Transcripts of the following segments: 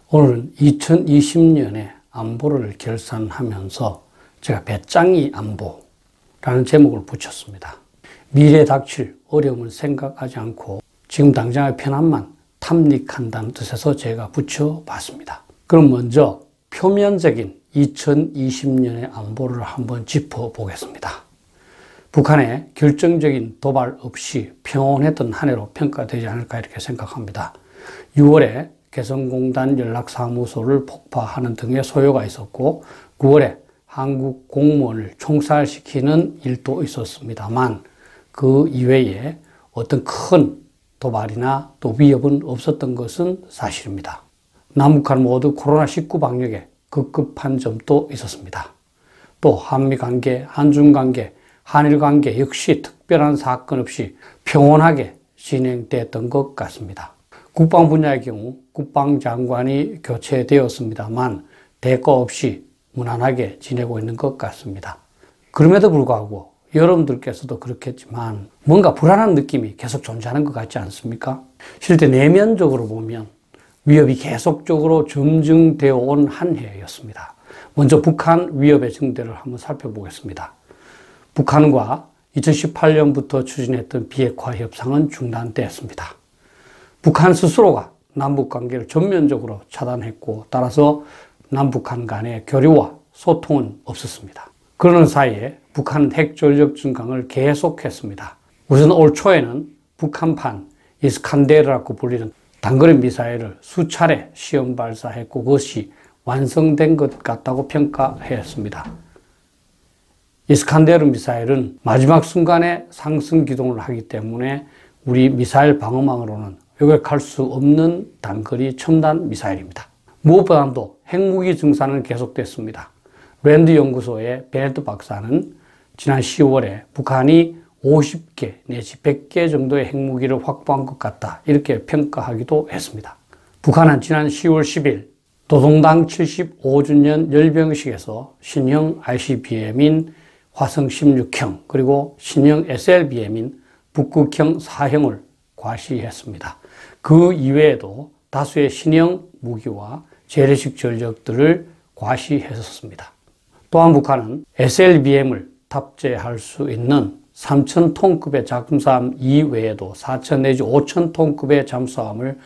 오늘은 2020년에 안보를 결산하면서 제가 배짱이 안보라는 제목을 붙였습니다. 미래에 닥칠 어려움을 생각하지 않고 지금 당장의 편안만 탐닉한다는 뜻에서 제가 붙여봤습니다. 그럼 먼저 표면적인 2020년의 안보를 한번 짚어보겠습니다. 북한의 결정적인 도발 없이 평온했던 한 해로 평가되지 않을까 이렇게 생각합니다. 6월에 개성공단 연락사무소를 폭파하는 등의 소요가 있었고 9월에 한국 공무원을 총살시키는 일도 있었습니다만 그 이외에 어떤 큰 도발이나 또 위협은 없었던 것은 사실입니다. 남북한 모두 코로나19 방역에 급급한 점도 있었습니다. 또 한미관계, 한중관계, 한일관계 역시 특별한 사건 없이 평온하게 진행됐던 것 같습니다. 국방 분야의 경우 국방장관이 교체되었습니다만 대가 없이 무난하게 지내고 있는 것 같습니다. 그럼에도 불구하고 여러분들께서도 그렇겠지만 뭔가 불안한 느낌이 계속 존재하는 것 같지 않습니까? 실제 내면적으로 보면 위협이 계속적으로 점증되어 온 한 해였습니다. 먼저 북한 위협의 증대를 한번 살펴보겠습니다. 북한과 2018년부터 추진했던 비핵화 협상은 중단되었습니다. 북한 스스로가 남북관계를 전면적으로 차단했고 따라서 남북한 간의 교류와 소통은 없었습니다. 그러는 사이에 북한은 핵전력 증강을 계속했습니다. 우선 올 초에는 북한판 이스칸데르라고 불리는 단거리 미사일을 수차례 시험 발사했고 그것이 완성된 것 같다고 평가했습니다. 이스칸데르 미사일은 마지막 순간에 상승 기동을 하기 때문에 우리 미사일 방어망으로는 요격할 수 없는 단거리 첨단 미사일입니다. 무엇보다도 핵무기 증산은 계속됐습니다. 랜드 연구소의 베네트 박사는 지난 10월에 북한이 50개 내지 100개 정도의 핵무기를 확보한 것 같다 이렇게 평가하기도 했습니다. 북한은 지난 10월 10일 도동당 75주년 열병식에서 신형 ICBM인 화성 16형 그리고 신형 SLBM인 북극형 4형을 과시했습니다. 그 이외에도 다수의 신형 무기와 재래식 전력들을 과시했었습니다. 또한 북한은 SLBM을 탑재할 수 있는 3,000톤급의 잠수함 이외에도 4,000 내지 5,000톤급의 잠수함을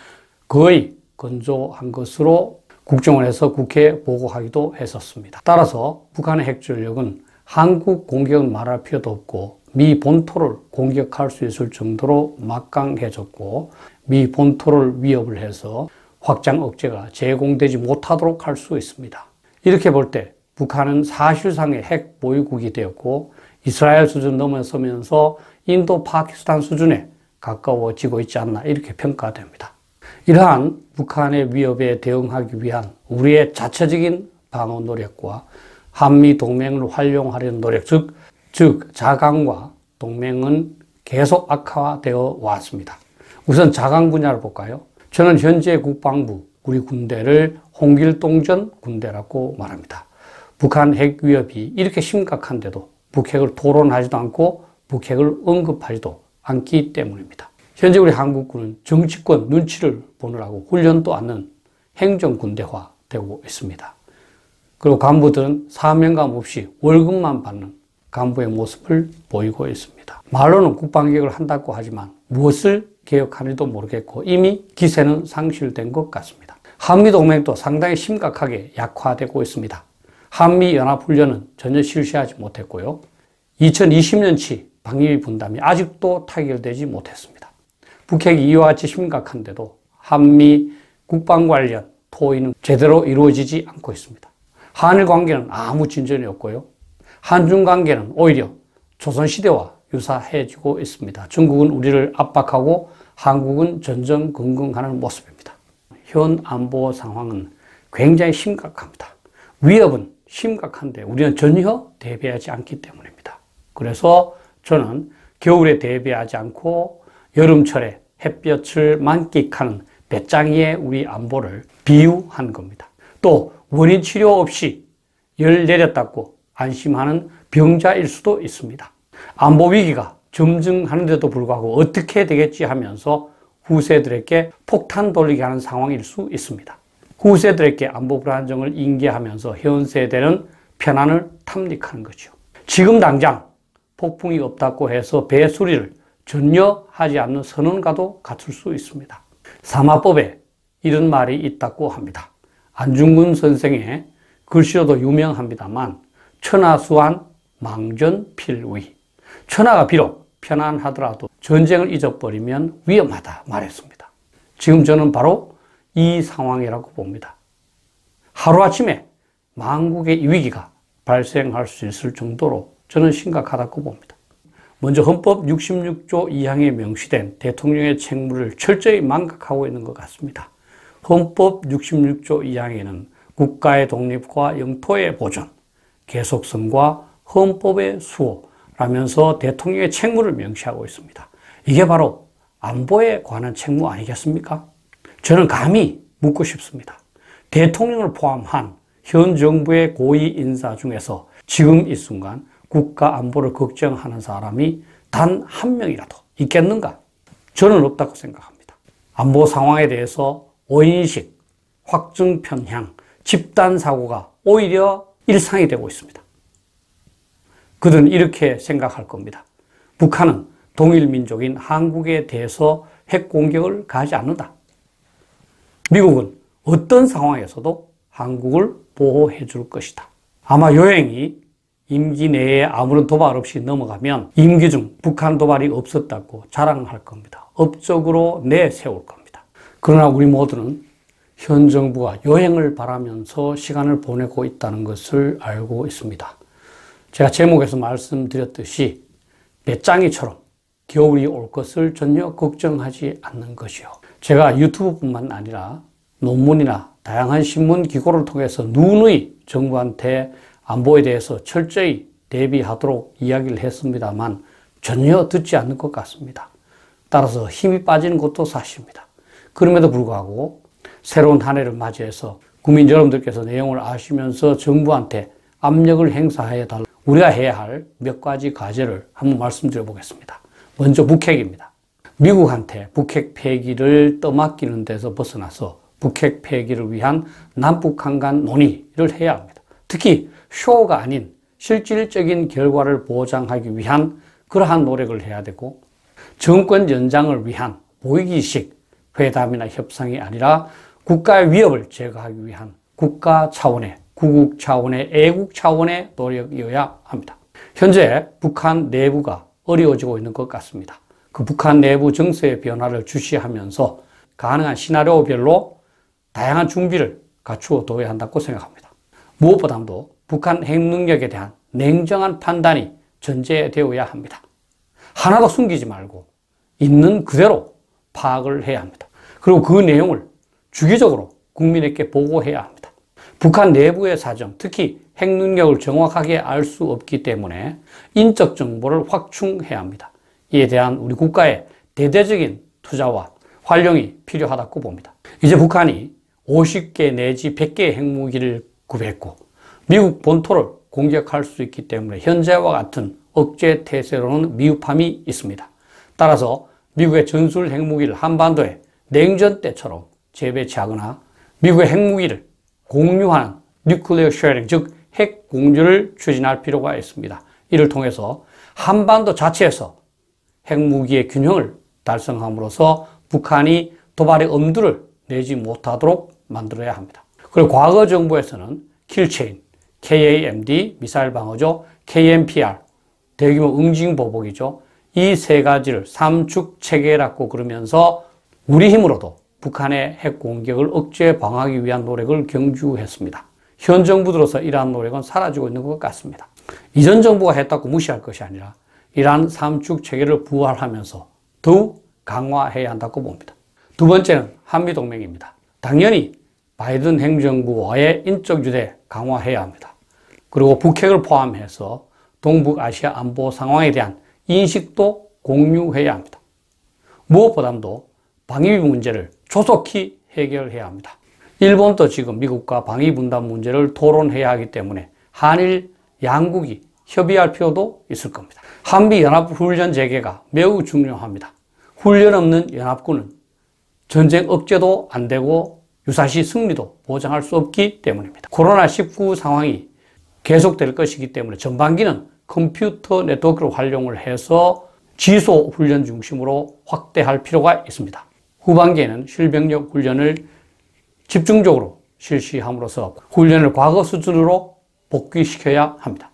거의 건조한 것으로 국정원에서 국회에 보고하기도 했었습니다. 따라서 북한의 핵전력은 한국 공격은 말할 필요도 없고 미 본토를 공격할 수 있을 정도로 막강해졌고 미 본토를 위협을 해서 확장 억제가 제공되지 못하도록 할 수 있습니다. 이렇게 볼 때 북한은 사실상의 핵 보유국이 되었고 이스라엘 수준 넘어서면서 인도, 파키스탄 수준에 가까워지고 있지 않나 이렇게 평가됩니다. 이러한 북한의 위협에 대응하기 위한 우리의 자체적인 방어 노력과 한미 동맹을 활용하려는 노력, 즉 자강과 동맹은 계속 악화되어 왔습니다. 우선 자강 분야를 볼까요? 저는 현재 국방부, 우리 군대를 홍길동전 군대라고 말합니다. 북한 핵 위협이 이렇게 심각한데도 북핵을 토론하지도 않고 북핵을 언급하지도 않기 때문입니다. 현재 우리 한국군은 정치권 눈치를 보느라고 훈련도 않는 행정군대화 되고 있습니다. 그리고 간부들은 사명감 없이 월급만 받는 간부의 모습을 보이고 있습니다. 말로는 국방개혁을 한다고 하지만 무엇을 개혁하는지도 모르겠고 이미 기세는 상실된 것 같습니다. 한미동맹도 상당히 심각하게 약화되고 있습니다. 한미연합훈련은 전혀 실시하지 못했고요. 2020년치 방위 분담이 아직도 타결되지 못했습니다. 북핵이 이와 같이 심각한데도 한미 국방 관련 토의는 제대로 이루어지지 않고 있습니다. 한일 관계는 아무 진전이 없고요. 한중 관계는 오히려 조선시대와 유사해지고 있습니다. 중국은 우리를 압박하고 한국은 전전긍긍하는 모습입니다. 현 안보 상황은 굉장히 심각합니다. 위협은 심각한데 우리는 전혀 대비하지 않기 때문입니다. 그래서 저는 겨울에 대비하지 않고 여름철에 햇볕을 만끽하는 배짱이의 우리 안보를 비유한 겁니다. 또 원인 치료 없이 열 내렸다고 안심하는 병자일 수도 있습니다. 안보 위기가 점증하는데도 불구하고 어떻게 되겠지 하면서 후세들에게 폭탄 돌리게 하는 상황일 수 있습니다. 후세들에게 안보 불안정을 인계하면서 현 세대는 편안을 탐닉하는 거죠. 지금 당장 폭풍이 없다고 해서 배 수리를 전혀 하지 않는 선언과도 같을 수 있습니다. 사마법에 이런 말이 있다고 합니다. 안중근 선생의 글씨로도 유명합니다만 천하수환 망전필의. 천하가 비록 편안하더라도 전쟁을 잊어버리면 위험하다 말했습니다. 지금 저는 바로 이 상황이라고 봅니다. 하루아침에 만국의 위기가 발생할 수 있을 정도로 저는 심각하다고 봅니다. 먼저 헌법 66조 2항에 명시된 대통령의 책무를 철저히 망각하고 있는 것 같습니다. 헌법 66조 2항에는 국가의 독립과 영토의 보존, 계속성과 헌법의 수호라면서 대통령의 책무를 명시하고 있습니다. 이게 바로 안보에 관한 책무 아니겠습니까? 저는 감히 묻고 싶습니다. 대통령을 포함한 현 정부의 고위 인사 중에서 지금 이 순간 국가 안보를 걱정하는 사람이 단 한 명이라도 있겠는가? 저는 없다고 생각합니다. 안보 상황에 대해서 오인식, 확증 편향, 집단 사고가 오히려 일상이 되고 있습니다. 그들은 이렇게 생각할 겁니다. 북한은 동일민족인 한국에 대해서 핵 공격을 가하지 않는다. 미국은 어떤 상황에서도 한국을 보호해 줄 것이다. 아마 여행이 임기 내에 아무런 도발 없이 넘어가면 임기 중 북한 도발이 없었다고 자랑할 겁니다. 업적으로 내세울 겁니다. 그러나 우리 모두는 현 정부가 여행을 바라면서 시간을 보내고 있다는 것을 알고 있습니다. 제가 제목에서 말씀드렸듯이 배짱이처럼 겨울이 올 것을 전혀 걱정하지 않는 것이요. 제가 유튜브뿐만 아니라 논문이나 다양한 신문 기고를 통해서 누누이 정부한테 안보에 대해서 철저히 대비하도록 이야기를 했습니다만 전혀 듣지 않는 것 같습니다. 따라서 힘이 빠지는 것도 사실입니다. 그럼에도 불구하고 새로운 한 해를 맞이해서 국민 여러분들께서 내용을 아시면서 정부한테 압력을 행사해 달라 우리가 해야 할 몇 가지 과제를 한번 말씀드려 보겠습니다. 먼저 북핵입니다. 미국한테 북핵 폐기를 떠맡기는 데서 벗어나서 북핵 폐기를 위한 남북한 간 논의를 해야 합니다. 특히 쇼가 아닌 실질적인 결과를 보장하기 위한 그러한 노력을 해야 되고 정권 연장을 위한 보이기식 회담이나 협상이 아니라 국가의 위협을 제거하기 위한 국가 차원의 구국 차원의 애국 차원의 노력이어야 합니다. 현재 북한 내부가 어려워지고 있는 것 같습니다. 그 북한 내부 정세의 변화를 주시하면서 가능한 시나리오별로 다양한 준비를 갖추어 둬야 한다고 생각합니다. 무엇보다도 북한 핵 능력에 대한 냉정한 판단이 전제되어야 합니다. 하나도 숨기지 말고 있는 그대로 파악을 해야 합니다. 그리고 그 내용을 주기적으로 국민에게 보고해야 합니다. 북한 내부의 사정, 특히 핵 능력을 정확하게 알 수 없기 때문에 인적 정보를 확충해야 합니다. 이에 대한 우리 국가의 대대적인 투자와 활용이 필요하다고 봅니다. 이제 북한이 50개 내지 100개의 핵무기를 구비했고 미국 본토를 공격할 수 있기 때문에 현재와 같은 억제 태세로는 미흡함이 있습니다. 따라서 미국의 전술 핵무기를 한반도에 냉전 때처럼 재배치하거나 미국의 핵무기를 공유하는 뉴클리어 쉐어링, 즉 핵 공유를 추진할 필요가 있습니다. 이를 통해서 한반도 자체에서 핵무기의 균형을 달성함으로써 북한이 도발의 엄두를 내지 못하도록 만들어야 합니다. 그리고 과거 정부에서는 킬체인, KAMD, 미사일 방어조, KMPR, 대규모 응징 보복이죠. 이 세 가지를 삼축 체계라고 그러면서 우리 힘으로도 북한의 핵 공격을 억제 방어하기 위한 노력을 경주했습니다. 현 정부 들어서 이러한 노력은 사라지고 있는 것 같습니다. 이전 정부가 했다고 무시할 것이 아니라 이러한 삼축 체계를 부활하면서 더욱 강화해야 한다고 봅니다. 두 번째는 한미동맹입니다. 당연히 바이든 행정부와의 인적 유대 강화해야 합니다. 그리고 북핵을 포함해서 동북아시아 안보 상황에 대한 인식도 공유해야 합니다. 무엇보다도 방위비 문제를 조속히 해결해야 합니다. 일본도 지금 미국과 방위 분담 문제를 토론해야 하기 때문에 한일 양국이 협의할 필요도 있을 겁니다. 한미 연합훈련 재개가 매우 중요합니다. 훈련 없는 연합군은 전쟁 억제도 안 되고 유사시 승리도 보장할 수 없기 때문입니다. 코로나19 상황이 계속될 것이기 때문에 전반기는 컴퓨터 네트워크를 활용을 해서 지소 훈련 중심으로 확대할 필요가 있습니다. 후반기에는 실병력 훈련을 집중적으로 실시함으로써 훈련을 과거 수준으로 복귀시켜야 합니다.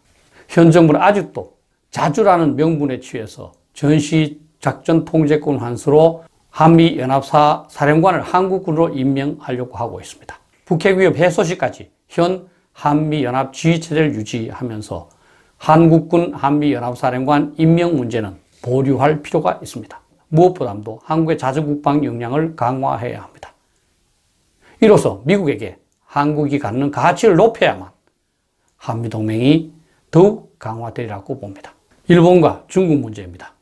현 정부는 아직도 자주라는 명분에 취해서 전시작전통제권 환수로 한미연합사 사령관을 한국군으로 임명하려고 하고 있습니다. 북핵 위협 해소 시까지 현 한미연합 지휘체제를 유지하면서 한국군 한미연합사령관 임명 문제는 보류할 필요가 있습니다. 무엇보다도 한국의 자주국방 역량을 강화해야 합니다. 이로써 미국에게 한국이 갖는 가치를 높여야만 한미동맹이 더욱 강화되리라고 봅니다. 일본과 중국 문제입니다.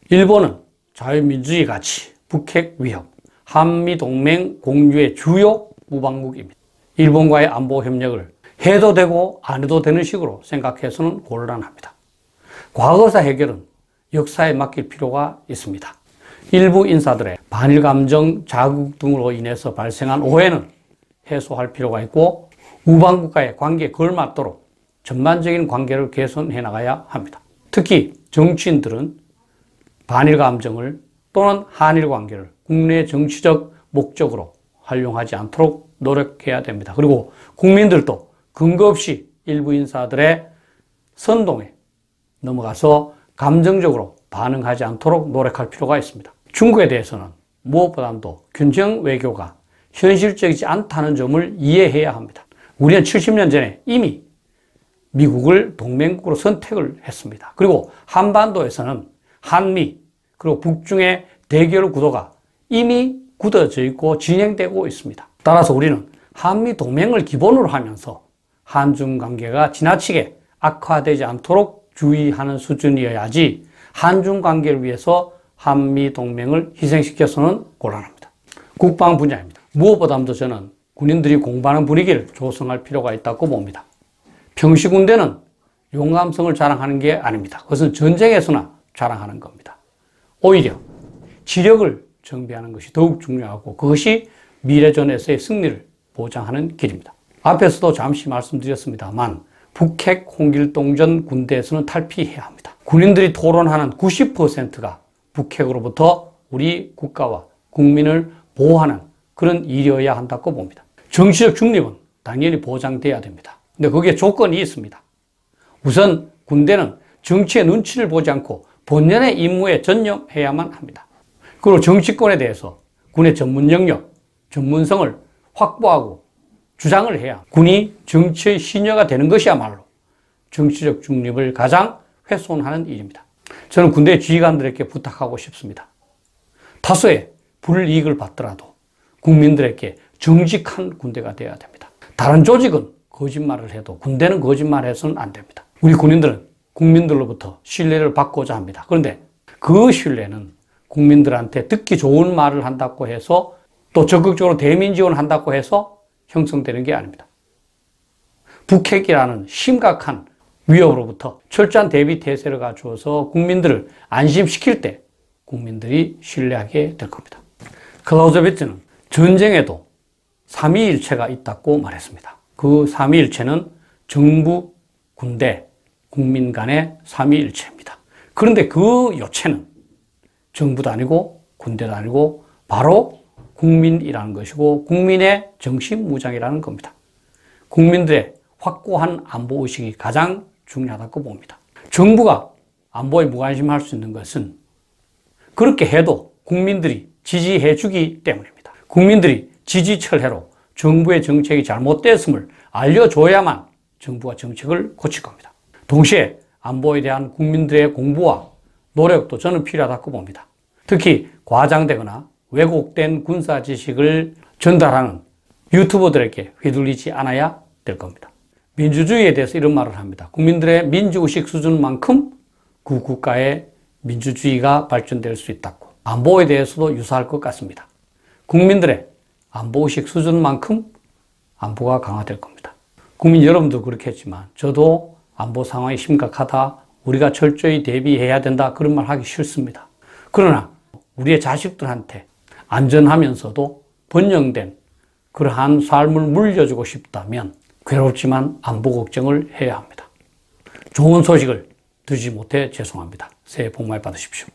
일본은 자유민주주의 가치, 북핵 위협, 한미동맹 공유의 주요 무방국입니다. 일본과의 안보 협력을 해도 되고 안 해도 되는 식으로 생각해서는 곤란합니다. 과거사 해결은 역사에 맡길 필요가 있습니다. 일부 인사들의 반일 감정 자극 등으로 인해서 발생한 오해는 해소할 필요가 있고 우방국과의 관계에 걸맞도록 전반적인 관계를 개선해 나가야 합니다. 특히 정치인들은 반일 감정을 또는 한일 관계를 국내 정치적 목적으로 활용하지 않도록 노력해야 됩니다. 그리고 국민들도 근거 없이 일부 인사들의 선동에 넘어가서 감정적으로 반응하지 않도록 노력할 필요가 있습니다. 중국에 대해서는 무엇보다도 균형 외교가 현실적이지 않다는 점을 이해해야 합니다. 우리는 70년 전에 이미 미국을 동맹국으로 선택을 했습니다. 그리고 한반도에서는 한미 그리고 북중의 대결 구도가 이미 굳어져 있고 진행되고 있습니다. 따라서 우리는 한미 동맹을 기본으로 하면서 한중 관계가 지나치게 악화되지 않도록 주의하는 수준이어야지 한중 관계를 위해서 한미 동맹을 희생시켜서는 곤란합니다. 국방 분야입니다. 무엇보다도 저는 군인들이 공부하는 분위기를 조성할 필요가 있다고 봅니다. 평시군대는 용감성을 자랑하는 게 아닙니다. 그것은 전쟁에서나 자랑하는 겁니다. 오히려 지력을 정비하는 것이 더욱 중요하고 그것이 미래전에서의 승리를 보장하는 길입니다. 앞에서도 잠시 말씀드렸습니다만 북핵 홍길동전 군대에서는 탈피해야 합니다. 군인들이 토론하는 90%가 북핵으로부터 우리 국가와 국민을 보호하는 그런 일이어야 한다고 봅니다. 정치적 중립은 당연히 보장돼야 됩니다. 근데 거기에 조건이 있습니다. 우선 군대는 정치의 눈치를 보지 않고 본연의 임무에 전념해야만 합니다. 그리고 정치권에 대해서 군의 전문 영역, 전문성을 확보하고 주장을 해야 군이 정치의 시녀가 되는 것이야말로 정치적 중립을 가장 훼손하는 일입니다. 저는 군대 지휘관들에게 부탁하고 싶습니다. 다소의 불이익을 받더라도 국민들에게 정직한 군대가 되어야 됩니다. 다른 조직은 거짓말을 해도 군대는 거짓말해서는 안 됩니다. 우리 군인들은 국민들로부터 신뢰를 받고자 합니다. 그런데 그 신뢰는 국민들한테 듣기 좋은 말을 한다고 해서 또 적극적으로 대민 지원한다고 해서 형성되는 게 아닙니다. 북핵이라는 심각한 위협으로부터 철저한 대비 태세를 갖추어서 국민들을 안심시킬 때 국민들이 신뢰하게 될 겁니다. 클라우제비츠는 전쟁에도 삼위일체가 있다고 말했습니다. 그 삼위일체는 정부, 군대, 국민 간의 삼위일체입니다. 그런데 그 요체는 정부도 아니고 군대도 아니고 바로 국민이라는 것이고 국민의 정신무장이라는 겁니다. 국민들의 확고한 안보의식이 가장 중요하다고 봅니다. 정부가 안보에 무관심할 수 있는 것은 그렇게 해도 국민들이 지지해 주기 때문입니다. 국민들이 지지철회로 정부의 정책이 잘못됐음을 알려줘야만 정부가 정책을 고칠 겁니다. 동시에 안보에 대한 국민들의 공부와 노력도 저는 필요하다고 봅니다. 특히 과장되거나 왜곡된 군사 지식을 전달하는 유튜버들에게 휘둘리지 않아야 될 겁니다. 민주주의에 대해서 이런 말을 합니다. 국민들의 민주의식 수준만큼 그 국가의 민주주의가 발전될 수 있다고. 안보에 대해서도 유사할 것 같습니다. 국민들의 안보의식 수준만큼 안보가 강화될 겁니다. 국민 여러분도 그렇겠지만 저도 안보 상황이 심각하다, 우리가 철저히 대비해야 된다 그런 말 하기 싫습니다. 그러나 우리의 자식들한테 안전하면서도 번영된 그러한 삶을 물려주고 싶다면 괴롭지만 안보 걱정을 해야 합니다. 좋은 소식을 드리지 못해 죄송합니다. 새해 복 많이 받으십시오.